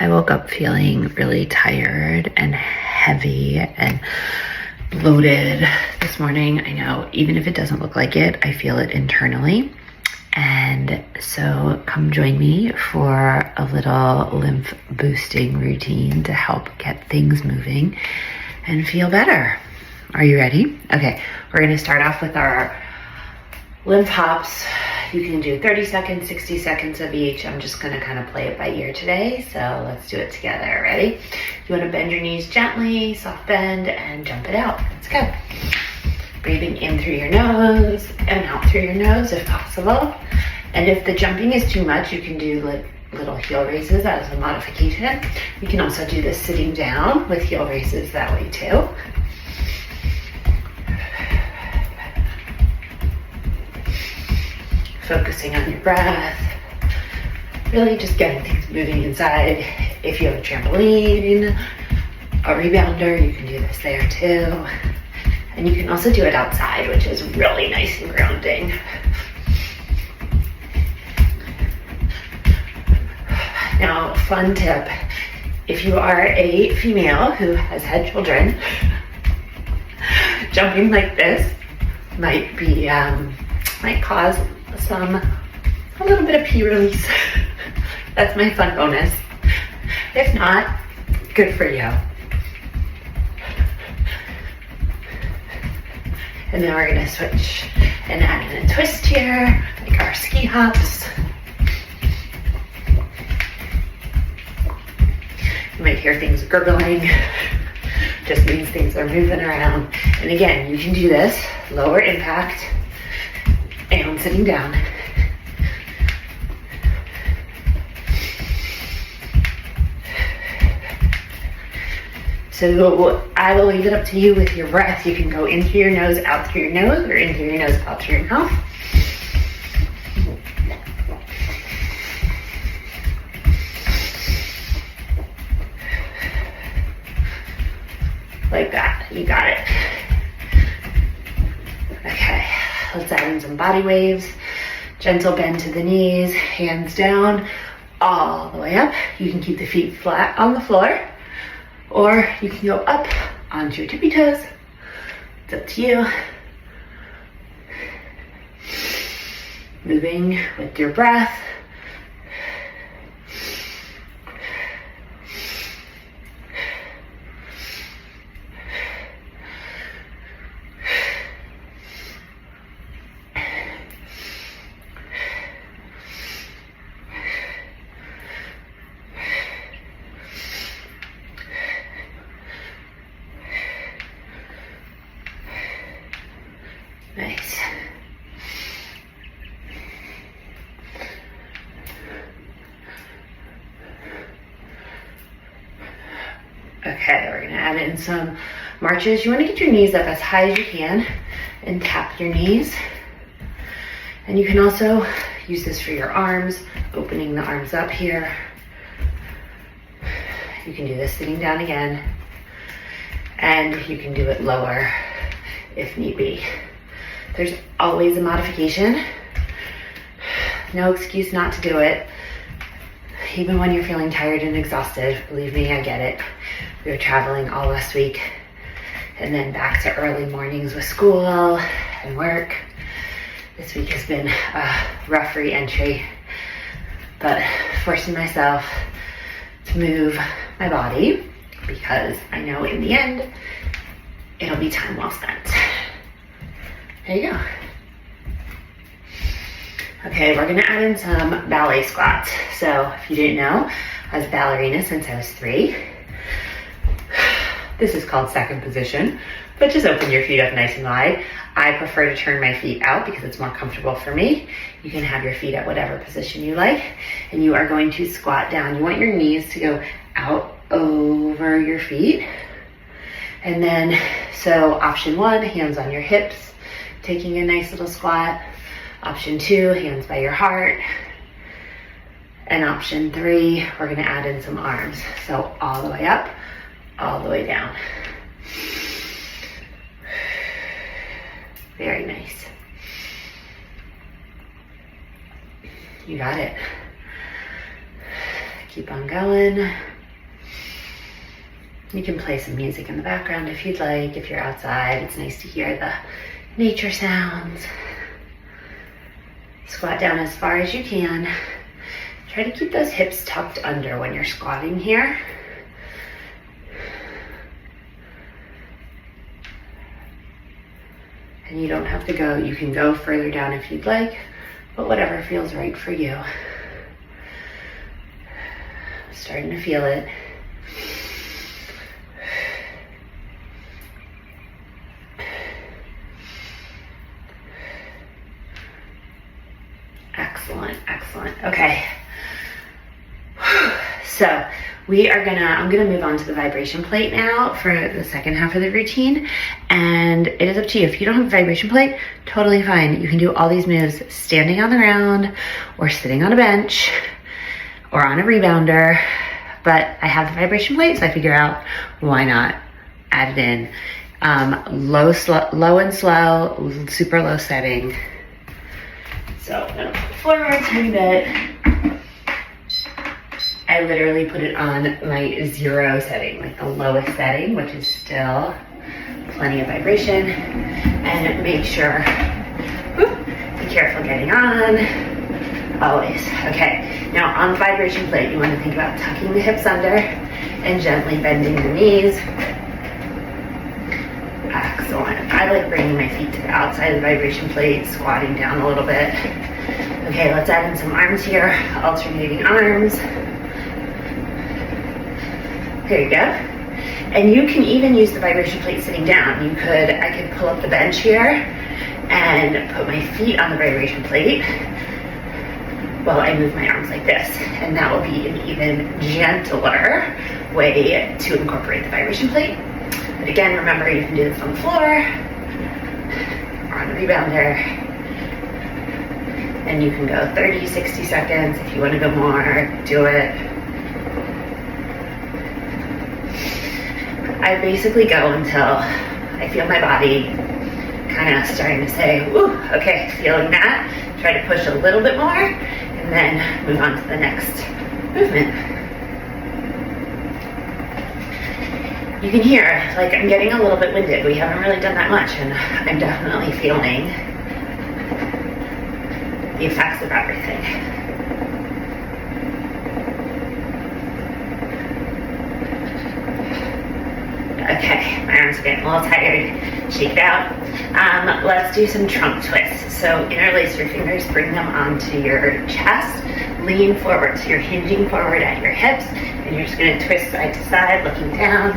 I woke up feeling really tired and heavy and bloated this morning. I know, even if it doesn't look like it, I feel it internally. And so come join me for a little lymph boosting routine to help get things moving and feel better. Are you ready? Okay, we're gonna start off with our lymph hops. You can do 30 seconds, 60 seconds of each. I'm just gonna kind of play it by ear today, so let's do it together. Ready? You wanna bend your knees gently, soft bend, and jump it out. Let's go. Breathing in through your nose and out through your nose if possible. And if the jumping is too much, you can do like little heel raises as a modification. You can also do this sitting down with heel raises that way too. Focusing on your breath, really just getting things moving inside. If you have a trampoline, a rebounder, you can do this there too. And you can also do it outside, which is really nice and grounding. Now, fun tip, if you are a female who has had children, jumping like this might cause a little bit of pee release. That's my fun bonus. If not, good for you. And then we're gonna switch and add in a twist here, like our ski hops. You might hear things gurgling, just means things are moving around. And again, you can do this, lower impact, and sitting down. So I will leave it up to you with your breath. You can go in through your nose, out through your nose, or in through your nose, out through your mouth. Like that, you got it. Okay, let's add in some body waves. Gentle bend to the knees, hands down, all the way up. You can keep the feet flat on the floor, or you can go up onto your tippy toes. It's up to you. Moving with your breath. Nice. Okay, we're gonna add in some marches. You wanna get your knees up as high as you can and tap your knees. And you can also use this for your arms, opening the arms up here. You can do this sitting down again. And you can do it lower if need be. There's always a modification. No excuse not to do it. Even when you're feeling tired and exhausted, believe me, I get it. We were traveling all last week and then back to early mornings with school and work. This week has been a rough re-entry, but forcing myself to move my body because I know in the end, it'll be time well spent. There you go. Okay, we're gonna add in some ballet squats. So if you didn't know, I was a ballerina since I was 3. This is called second position, but just open your feet up nice and wide. I prefer to turn my feet out because it's more comfortable for me. You can have your feet at whatever position you like, and you are going to squat down. You want your knees to go out over your feet. And then, so option 1, hands on your hips, taking a nice little squat. Option 2, hands by your heart. And option 3, we're gonna add in some arms. So all the way up, all the way down. Very nice. You got it. Keep on going. You can play some music in the background if you'd like. If you're outside, it's nice to hear the nature sounds. Squat down as far as you can. Try to keep those hips tucked under when you're squatting here. And you don't have to go. You can go further down if you'd like, but whatever feels right for you. Starting to feel it. Excellent, excellent. Okay. So I'm gonna move on to the vibration plate now for the second half of the routine. And it is up to you. If you don't have a vibration plate, totally fine. You can do all these moves standing on the ground or sitting on a bench or on a rebounder. But I have the vibration plate, so I figure out why not add it in. Low and slow, super low setting. So I'm gonna put forward a tiny bit. I literally put it on my 0 setting, like the lowest setting, which is still plenty of vibration. And make sure, be careful getting on, always. Okay, now on the vibration plate, you wanna think about tucking the hips under and gently bending the knees. Excellent. I like bringing my feet to the outside of the vibration plate, squatting down a little bit. Okay, let's add in some arms here, alternating arms. There you go. And you can even use the vibration plate sitting down. I could pull up the bench here and put my feet on the vibration plate while I move my arms like this. And that will be an even gentler way to incorporate the vibration plate. But again, remember, you can do this on the floor or on a rebounder. And you can go 30, 60 seconds. If you want to go more, do it. I basically go until I feel my body kind of starting to say, ooh, okay, feeling that. Try to push a little bit more and then move on to the next movement. You can hear, like, I'm getting a little bit winded. We haven't really done that much, and I'm definitely feeling the effects of everything. Okay, my arms are getting a little tired. Shake it out. Let's do some trunk twists. So interlace your fingers, bring them onto your chest, lean forward. So you're hinging forward at your hips, and you're just gonna twist side to side, looking down.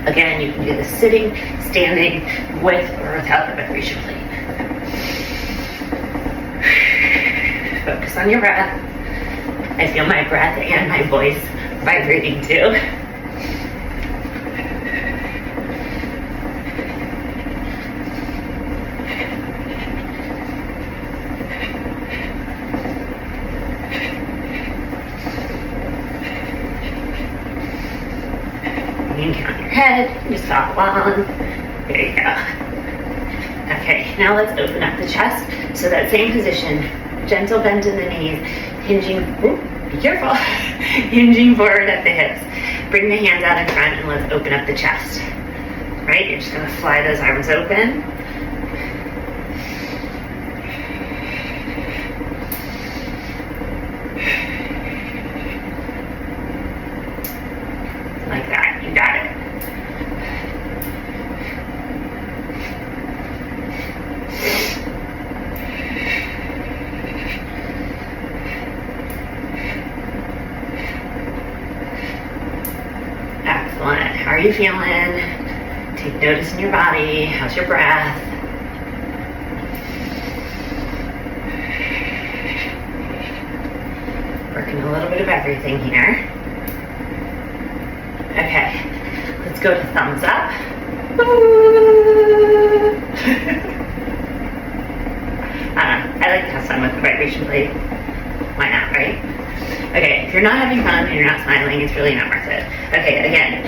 Again, you can do this sitting, standing, with or without the vibration plate. Focus on your breath. I feel my breath and my voice vibrating too. You can count your head, just follow along. There you go. Okay, now let's open up the chest. So that same position, gentle bend in the knees, hinging, be careful, hinging forward at the hips. Bring the hands out in front and let's open up the chest. Right, you're just gonna fly those arms open. Like that, you got it. Excellent. How are you feeling? Take notice in your body. How's your breath? Working a little bit of everything here. Okay, let's go to thumbs up. I like to have fun with the vibration plate. Why not, right? Okay, if you're not having fun and you're not smiling, it's really not worth it. Okay, again,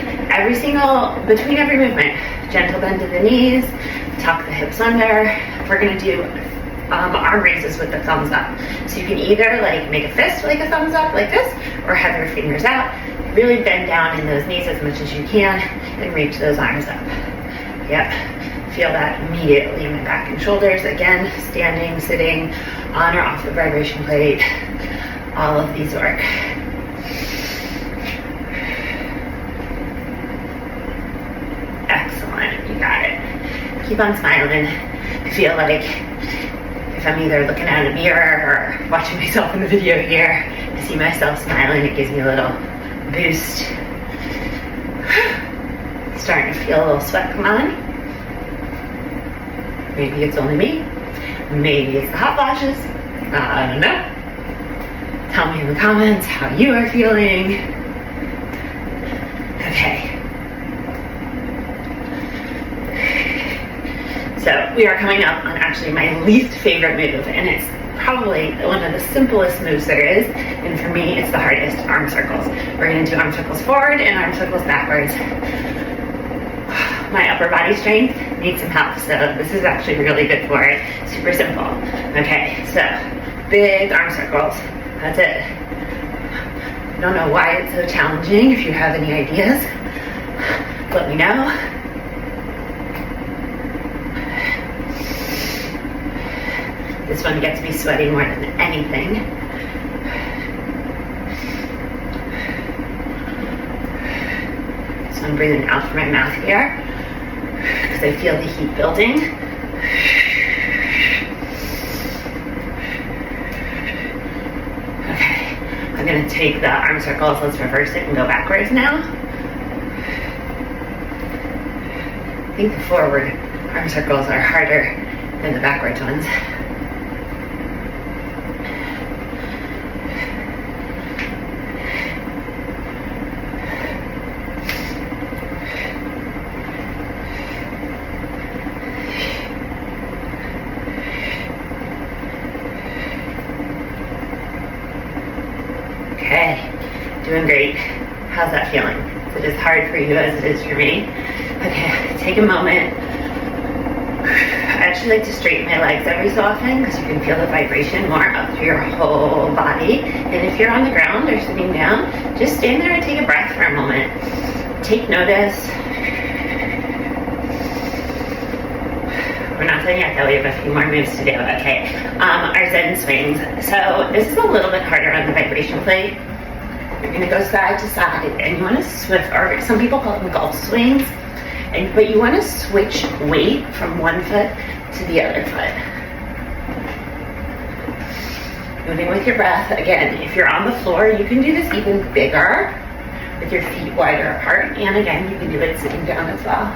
between every movement, gentle bend to the knees, tuck the hips under. We're gonna do arm raises with the thumbs up. So you can either like make a fist like a thumbs up like this, or have your fingers out. Really bend down in those knees as much as you can and reach those arms up. Yep, feel that immediately in my back and shoulders. Again, standing, sitting, on or off the vibration plate. All of these work. Excellent, you got it. Keep on smiling. I feel like if I'm either looking at a mirror or watching myself in the video here, I see myself smiling, it gives me a little boost. Starting to feel a little sweat come on. Maybe it's only me. Maybe it's the hot flashes. I don't know. Tell me in the comments how you are feeling. Okay. So we are coming up on actually my least favorite move, and it's probably one of the simplest moves there is, and for me it's the hardest, arm circles. We're going to do arm circles forward and arm circles backwards. My upper body strength needs some help, so this is actually really good for it. Super simple. Okay, so big arm circles. That's it. I don't know why it's so challenging. If you have any ideas, let me know. This one gets me sweating more than anything. So I'm breathing out from my mouth here because I feel the heat building. Okay, I'm gonna take the arm circles, let's reverse it and go backwards now. I think the forward arm circles are harder than the backwards ones. Okay, doing great. How's that feeling? Is it as hard for you as it is for me? Okay, take a moment. I actually like to straighten my legs every so often because you can feel the vibration more up through your whole body. And if you're on the ground or sitting down, just stand there and take a breath for a moment. Take notice. We're not done yet though, we have a few more moves to do. Okay, our Zen swings. So this is a little bit harder on the vibration plate. You're gonna go side to side and you wanna switch, or some people call them golf swings, but you wanna switch weight from one foot to the other foot. Moving with your breath. Again, if you're on the floor, you can do this even bigger with your feet wider apart. And again, you can do it sitting down as well.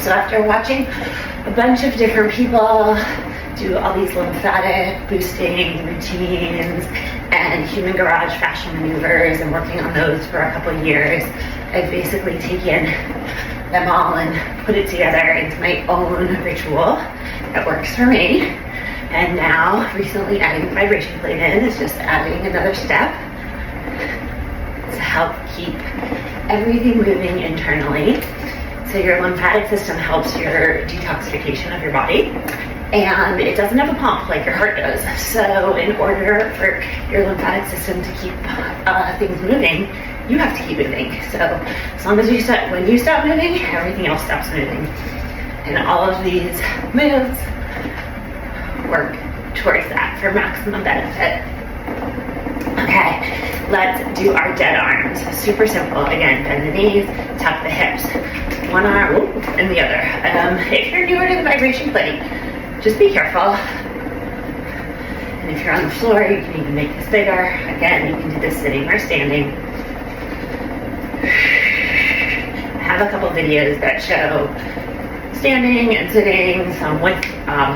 So after watching a bunch of different people do all these lymphatic boosting routines and human garage fascia maneuvers and working on those for a couple of years, I've basically taken them all and put it together into my own ritual that works for me. And now, recently adding the vibration plate in is just adding another step to help keep everything moving internally. So your lymphatic system helps your detoxification of your body, and it doesn't have a pump like your heart does. So in order for your lymphatic system to keep things moving, you have to keep moving. So as long as when you stop moving, everything else stops moving. And all of these moves work towards that for maximum benefit. Okay, let's do our dead arms. Super simple. Again, bend the knees, tuck the hips. One arm and the other. If you're newer to the vibration plate, just be careful. And if you're on the floor, you can even make this bigger. Again, you can do this sitting or standing. I have a couple videos that show standing and sitting, some with,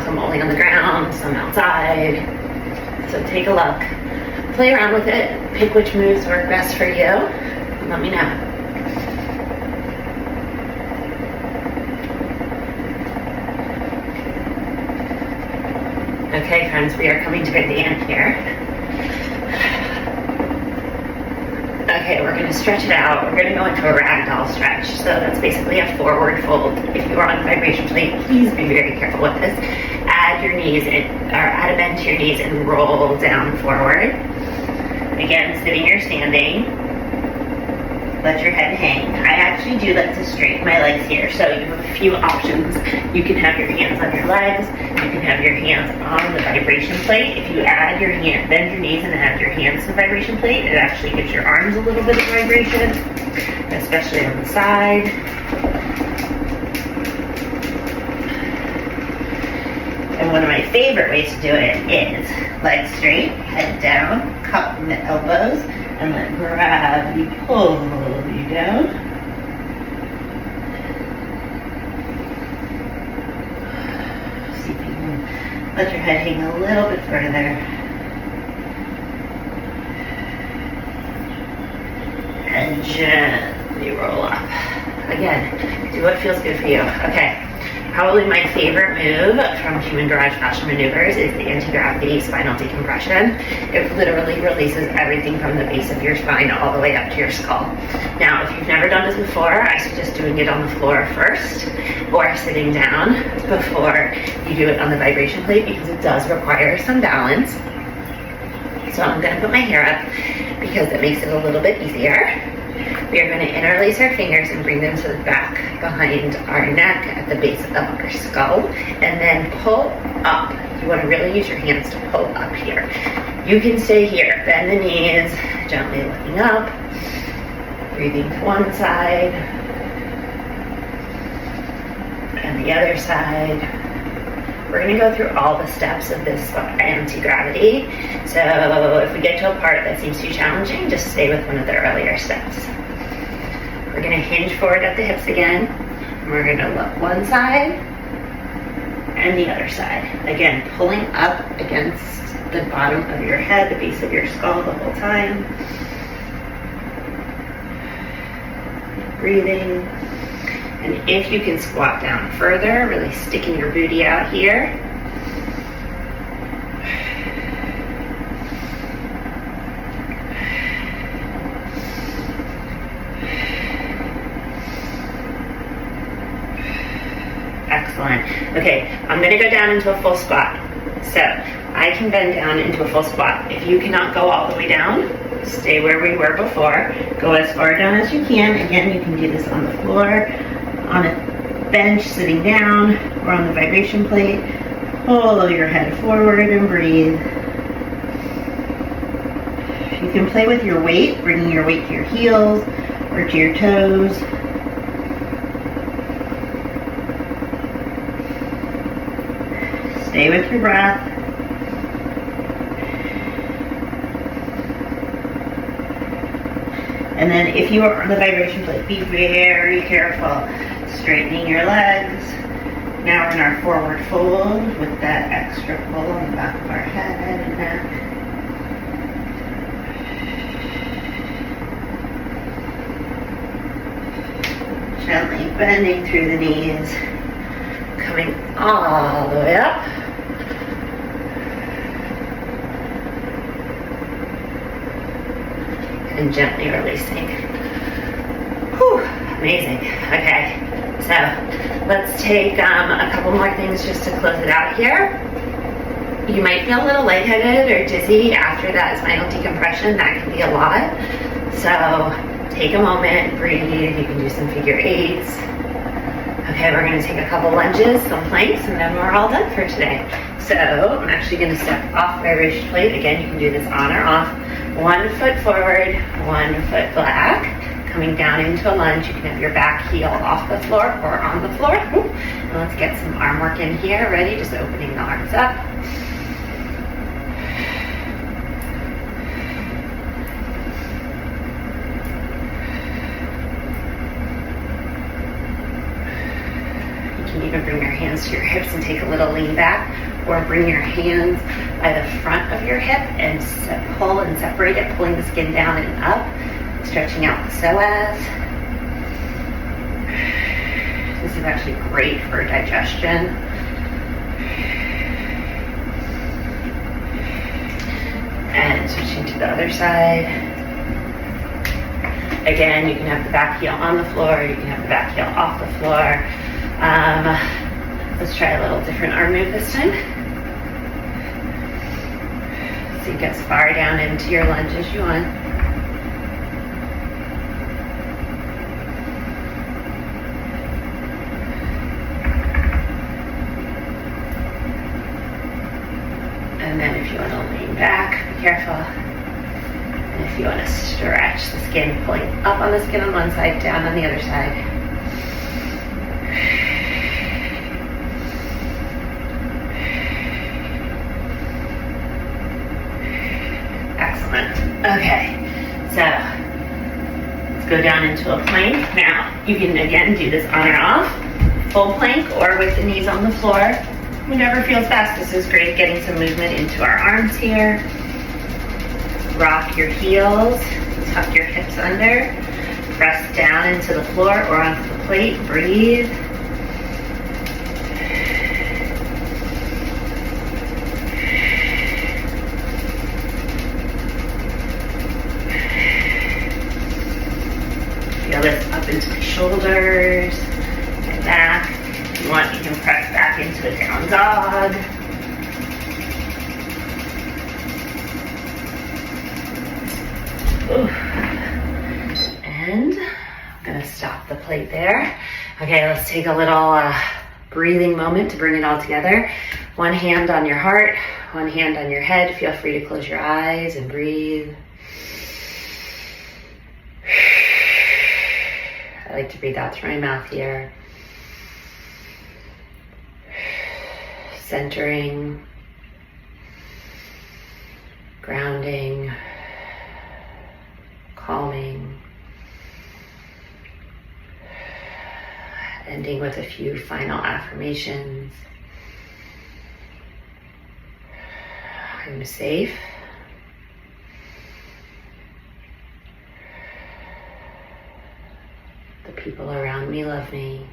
some only on the ground, some outside. So take a look. Play around with it. Pick which moves work best for you. And let me know. Okay, friends, we are coming to the end here. Okay, we're gonna stretch it out. We're gonna go into a ragdoll stretch. So that's basically a forward fold. If you are on the vibration plate, please be very careful with this. Add your knees in, or add a bend to your knees and roll down forward. Again, sitting or standing. Let your head hang. I actually do like to straighten my legs here, so you have a few options. You can have your hands on your legs. You can have your hands on the vibration plate. If you add your hand, bend your knees and add your hands to the vibration plate, it actually gives your arms a little bit of vibration, especially on the side. And one of my favorite ways to do it is legs straight, head down, cup the elbows, and let gravity pull you down. See if you can let your head hang a little bit further. And gently roll up. Again, do what feels good for you. Okay. Probably my favorite move from human-derived fascia maneuvers is the anti-gravity spinal decompression. It literally releases everything from the base of your spine all the way up to your skull. Now, if you've never done this before, I suggest doing it on the floor first or sitting down before you do it on the vibration plate because it does require some balance. So I'm going to put my hair up because it makes it a little bit easier. We are going to interlace our fingers and bring them to the back behind our neck at the base of our skull and then pull up. You want to really use your hands to pull up here. You can stay here. Bend the knees, gently looking up, breathing to one side and the other side. We're going to go through all the steps of this anti-gravity. So if we get to a part that seems too challenging, just stay with one of the earlier steps. We're going to hinge forward at the hips again. And we're going to look one side and the other side. Again, pulling up against the bottom of your head, the base of your skull the whole time. Breathing. And if you can squat down further, really sticking your booty out here. Excellent. Okay, I'm going to go down into a full squat. So I can bend down into a full squat. If you cannot go all the way down, stay where we were before. Go as far down as you can. Again, you can do this on the floor, on a bench, sitting down, or on the vibration plate. Pull your head forward and breathe. You can play with your weight, bringing your weight to your heels or to your toes. Stay with your breath. And then if you are on the vibration plate, be very careful. Straightening your legs. Now we're in our forward fold with that extra pull on the back of our head and neck. Gently bending through the knees, coming all the way up. And gently releasing. Whew, amazing. Okay, so let's take a couple more things just to close it out here. You might feel a little lightheaded or dizzy after that spinal decompression. That can be a lot. So take a moment, breathe. You can do some figure eights. Okay, we're going to take a couple lunges, some planks, and then we're all done for today. So I'm actually going to step off vibration plate. Again, you can do this on or off. 1 foot forward, 1 foot back. Coming down into a lunge, you can have your back heel off the floor or on the floor. And let's get some arm work in here. Ready? Just opening the arms up. You can even bring your hands to your hips and take a little lean back, or bring your hands by the front of your hip and pull and separate it, pulling the skin down and up, stretching out the psoas. This is actually great for digestion. And switching to the other side. Again, you can have the back heel on the floor, you can have the back heel off the floor. Let's try a little different arm move this time. Sink as far down into your lunge as you want. And then if you want to lean back, be careful. And if you want to stretch the skin, pulling up on the skin on one side, down on the other side. Excellent. Okay, so let's go down into a plank. Now, you can again do this on or off, full plank or with the knees on the floor. Whenever feels best. This is great, getting some movement into our arms here. Rock your heels, tuck your hips under, press down into the floor or onto the plate, breathe. Feel this up into the shoulders and back. If you want, you can press back into a down dog. Ooh. And I'm gonna stop the plate there. Okay, let's take a little breathing moment to bring it all together. One hand on your heart, one hand on your head. Feel free to close your eyes and breathe. I like to breathe out through my mouth here. Centering, grounding, calming, ending with a few final affirmations. I'm safe. The people around me love me.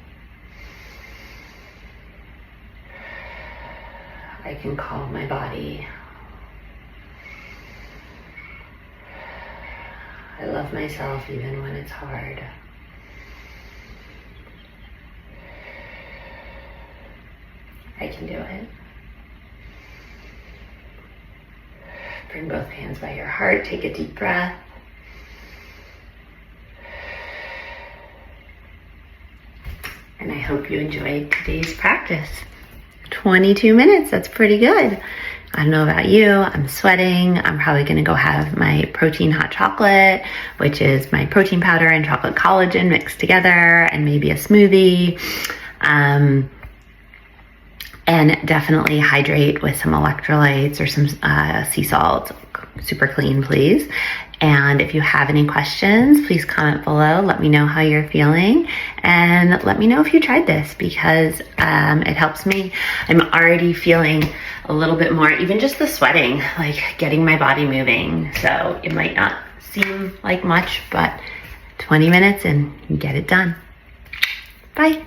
I can calm my body. I love myself even when it's hard. I can do it. Bring both hands by your heart. Take a deep breath. And I hope you enjoyed today's practice. 22 minutes, that's pretty good. I don't know about you, I'm sweating. I'm probably gonna go have my protein hot chocolate, which is my protein powder and chocolate collagen mixed together, and maybe a smoothie. And definitely hydrate with some electrolytes or some sea salt, super clean, please. And if you have any questions, please comment below. Let me know how you're feeling, and let me know if you tried this, because it helps me. I'm already feeling a little bit more, even just the sweating, like getting my body moving. So it might not seem like much, but 20 minutes and you get it done. Bye.